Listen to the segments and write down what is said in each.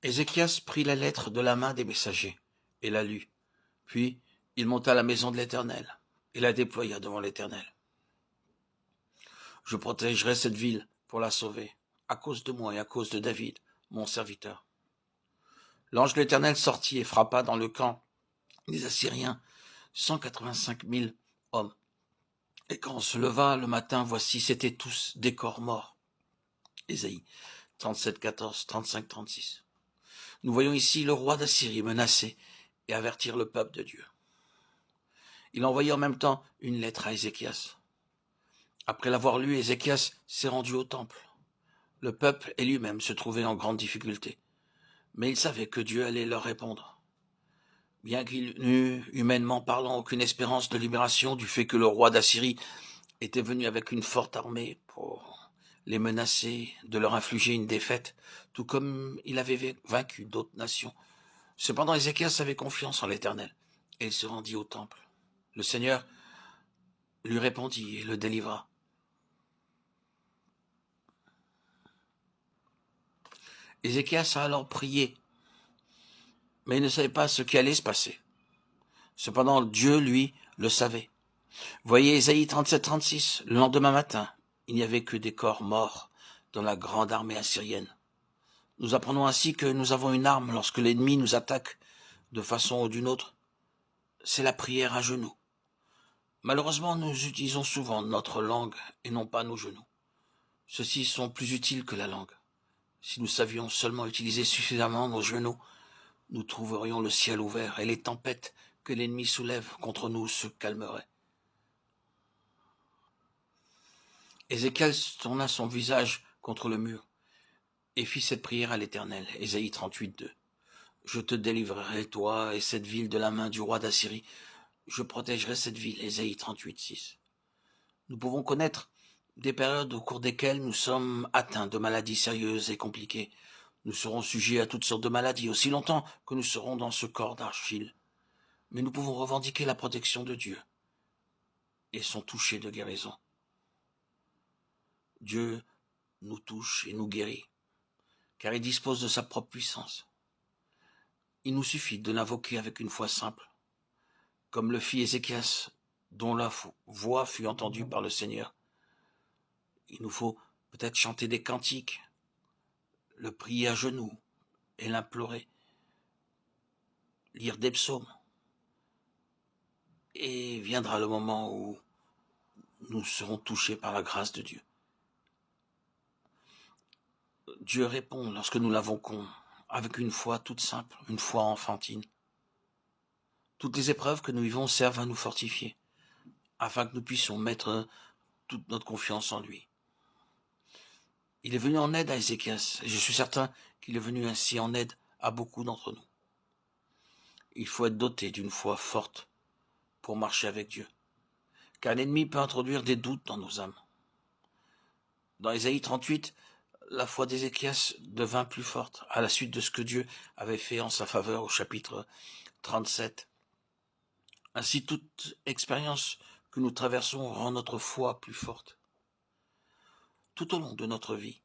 Ézéchias prit la lettre de la main des messagers et la lut. Puis il monta à la maison de l'Éternel et la déploya devant l'Éternel. Je protégerai cette ville pour la sauver, à cause de moi et à cause de David, mon serviteur. L'ange de l'Éternel sortit et frappa dans le camp des Assyriens 185 000 hommes. Et quand on se leva le matin, voici, c'étaient tous des corps morts. Ésaïe 37, 14, 35, 36. Nous voyons ici le roi d'Assyrie menacer et avertir le peuple de Dieu. Il envoyait en même temps une lettre à Ézéchias. Après l'avoir lu, Ézéchias s'est rendu au temple. Le peuple et lui-même se trouvaient en grande difficulté, mais il savait que Dieu allait leur répondre. Bien qu'il n'eût, humainement parlant, aucune espérance de libération du fait que le roi d'Assyrie était venu avec une forte armée pour les menacer de leur infliger une défaite, tout comme il avait vaincu d'autres nations. Cependant, Ézéchias avait confiance en l'Éternel, et il se rendit au temple. Le Seigneur lui répondit et le délivra. Ézéchias a alors prié, mais il ne savait pas ce qui allait se passer. Cependant, Dieu, lui, le savait. Voyez Ésaïe 37-36, le lendemain matin, il n'y avait que des corps morts dans la grande armée assyrienne. Nous apprenons ainsi que nous avons une arme lorsque l'ennemi nous attaque de façon ou d'une autre, c'est la prière à genoux. Malheureusement, nous utilisons souvent notre langue et non pas nos genoux. Ceux-ci sont plus utiles que la langue. Si nous savions seulement utiliser suffisamment nos genoux, nous trouverions le ciel ouvert et les tempêtes que l'ennemi soulève contre nous se calmeraient. Ézéchiel tourna son visage contre le mur et fit cette prière à l'Éternel. Ésaïe 38:2. Je te délivrerai, toi et cette ville, de la main du roi d'Assyrie. Je protégerai cette ville. Ésaïe 38:6. Nous pouvons connaître des périodes au cours desquelles nous sommes atteints de maladies sérieuses et compliquées. Nous serons sujets à toutes sortes de maladies aussi longtemps que nous serons dans ce corps d'argile. Mais nous pouvons revendiquer la protection de Dieu et son toucher de guérison. Dieu nous touche et nous guérit, car il dispose de sa propre puissance. Il nous suffit de l'invoquer avec une foi simple, comme le fit Ézéchias, dont la voix fut entendue par le Seigneur. Il nous faut peut-être chanter des cantiques, le prier à genoux et l'implorer, lire des psaumes. Et viendra le moment où nous serons touchés par la grâce de Dieu. Dieu répond lorsque nous l'invoquons avec une foi toute simple, une foi enfantine. Toutes les épreuves que nous vivons servent à nous fortifier, afin que nous puissions mettre toute notre confiance en lui. Il est venu en aide à Ézéchias, et je suis certain qu'il est venu ainsi en aide à beaucoup d'entre nous. Il faut être doté d'une foi forte pour marcher avec Dieu, car l'ennemi peut introduire des doutes dans nos âmes. Dans Ésaïe 38, la foi d'Ézéchias devint plus forte à la suite de ce que Dieu avait fait en sa faveur au chapitre 37. Ainsi, toute expérience que nous traversons rend notre foi plus forte. Tout au long de notre vie,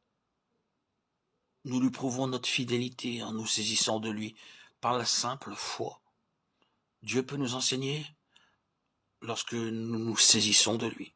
nous lui prouvons notre fidélité en nous saisissant de lui par la simple foi. Dieu peut nous enseigner lorsque nous nous saisissons de lui.